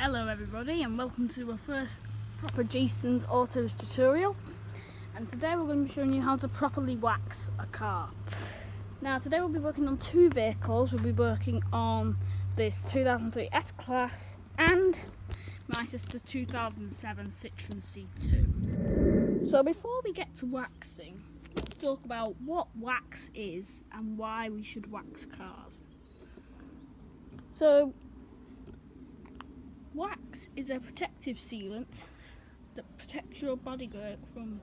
Hello everybody and welcome to our first proper Jason's Autos tutorial, and today we're going to be showing you how to properly wax a car. Now today we'll be working on two vehicles. We'll be working on this 2003 S-Class and my sister's 2007 Citroen C2. So before we get to waxing, let's talk about what wax is and why we should wax cars. So wax is a protective sealant that protects your bodywork from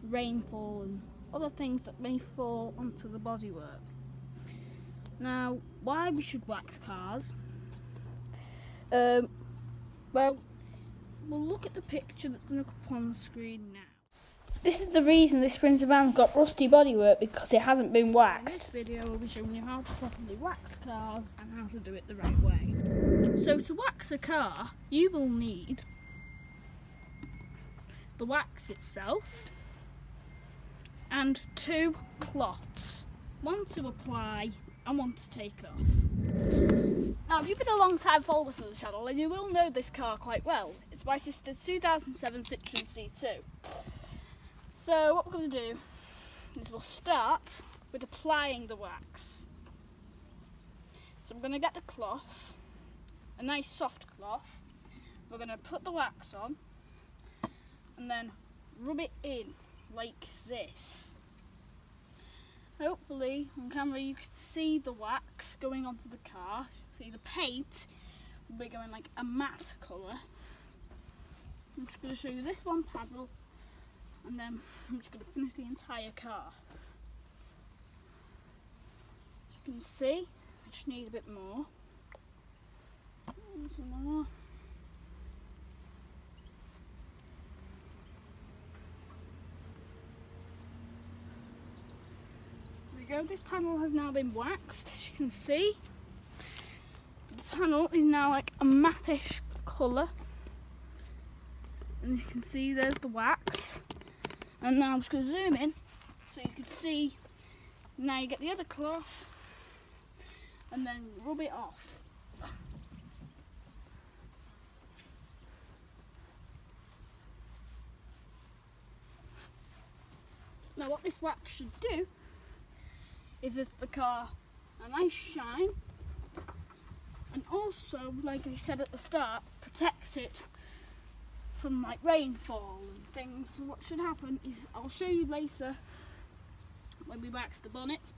rainfall and other things that may fall onto the bodywork. Now, why we should wax cars? Well, we'll look at the picture that's going to come on the screen now. This is the reason this Sprinter van's got rusty bodywork, because it hasn't been waxed. In this video we'll be showing you how to properly wax cars and how to do it the right way. So to wax a car, you will need the wax itself and two cloths, one to apply and one to take off. Now if you've been a long time follower to the channel, then you will know this car quite well. It's my sister's 2007 Citroen C2. So what we're going to do is we'll start with applying the wax. So I'm going to get the cloth, a nice soft cloth. We're going to put the wax on and then rub it in like this. Hopefully on camera you can see the wax going onto the car. See, the paint will be going like a matte colour. I'm just going to show you this one panel and then I'm just going to finish the entire car. As you can see, I just need a bit more. Some more. There we go, this panel has now been waxed, as you can see. The panel is now like a mattish colour. And you can see there's the wax. And now I'm just going to zoom in so you can see. Now you get the other cloth and then rub it off. Now what this wax should do is give the car a nice shine, and also, like I said at the start, protect it from like rainfall and things. So what should happen is, I'll show you later when we wax the bonnet,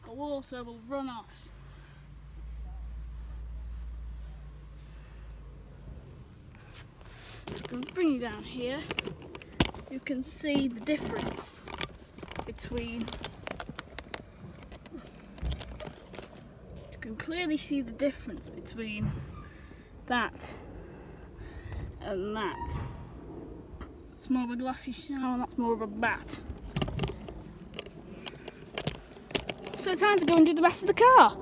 the water will run off. I'm going to bring you down here. You can see the difference between, you can clearly see the difference between that and that. It's more of a glassy shower and that's more of a bat. So time to go and do the rest of the car.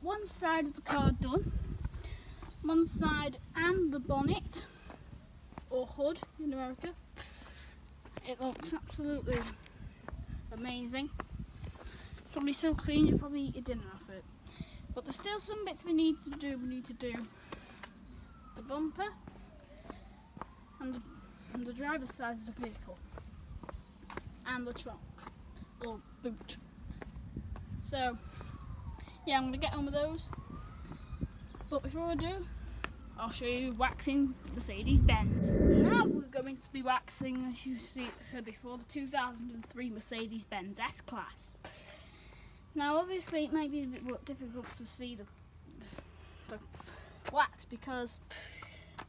One side of the car done, one side and the bonnet, or hood in America. It looks absolutely amazing. Probably so clean you probably eat your dinner off it. But there's still some bits we need to do. We need to do the bumper and the driver's side of the vehicle and the trunk or boot. So yeah, I'm going to get on with those, but before I do, I'll show you waxing Mercedes-Benz. Now we're going to be waxing, as you heard before, the 2003 Mercedes-Benz S-Class. Now obviously it may be a bit more difficult to see the wax because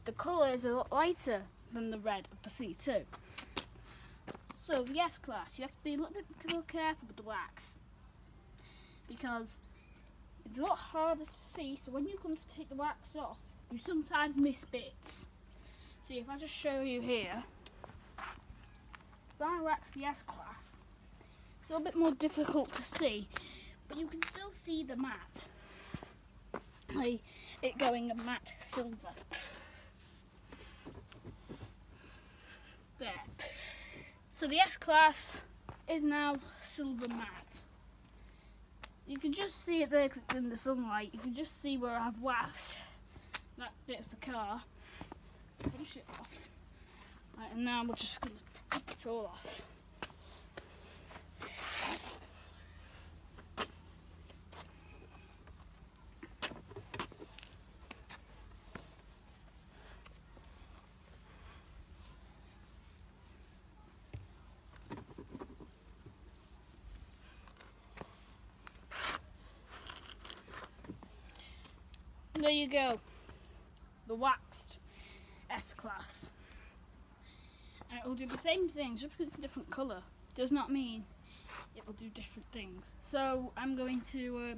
the colour is a lot lighter than the red of the C2. So the S-Class, you have to be a little bit more careful with the wax because it's a lot harder to see, so when you come to take the wax off, you sometimes miss bits. See, if I just show you here, if I wax the S-Class, It's a little bit more difficult to see, but you can still see the matte. It going a matte silver. There. So the S-Class is now silver matte. You can just see it there because it's in the sunlight. You can just see where I've waxed that bit of the car. Finish it off. Right, and now we're just going to take it all off. There you go, the waxed S-Class. And it will do the same thing, just because it's a different colour does not mean it will do different things. So I'm going to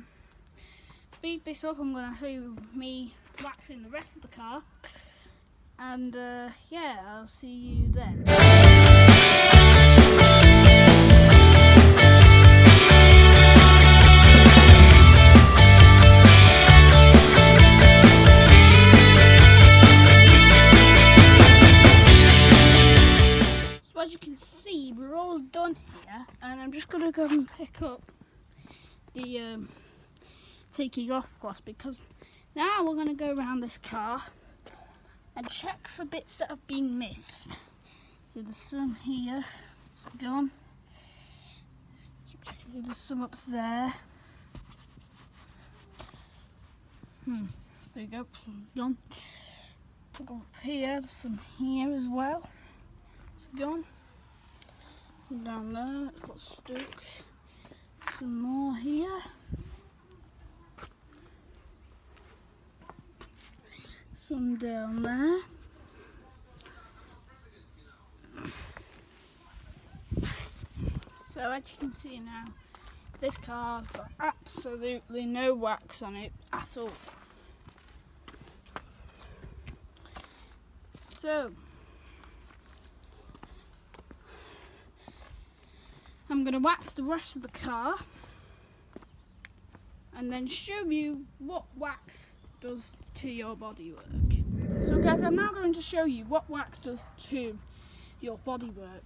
speed this up. I'm going to show you me waxing the rest of the car, and yeah, I'll see you then. As you can see, we're all done here, and I'm just going to go and pick up the taking off cloth, because now we're going to go around this car and check for bits that have been missed. So there's some here, it's gone. Keep checking, there's some up there. There you go, some gone. We'll go up here, there's some here as well. It's gone. Down there, it's got stalks. Some more here. Some down there. So as you can see now, this car's got absolutely no wax on it at all. So I'm going to wax the rest of the car and then show you what wax does to your bodywork. So guys, I'm now going to show you what wax does to your bodywork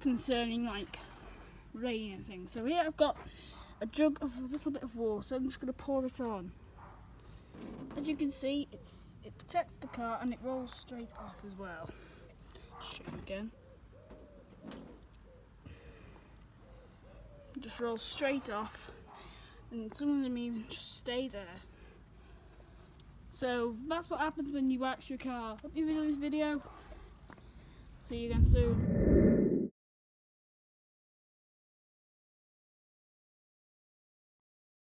concerning like rain and things. So here I've got a jug of a little bit of water. I'm just going to pour it on. As you can see, it protects the car and it rolls straight off as well. Show you again. Just rolls straight off, and some of them even just stay there. So that's what happens when you wax your car. Hope you enjoyed this video. See you again soon.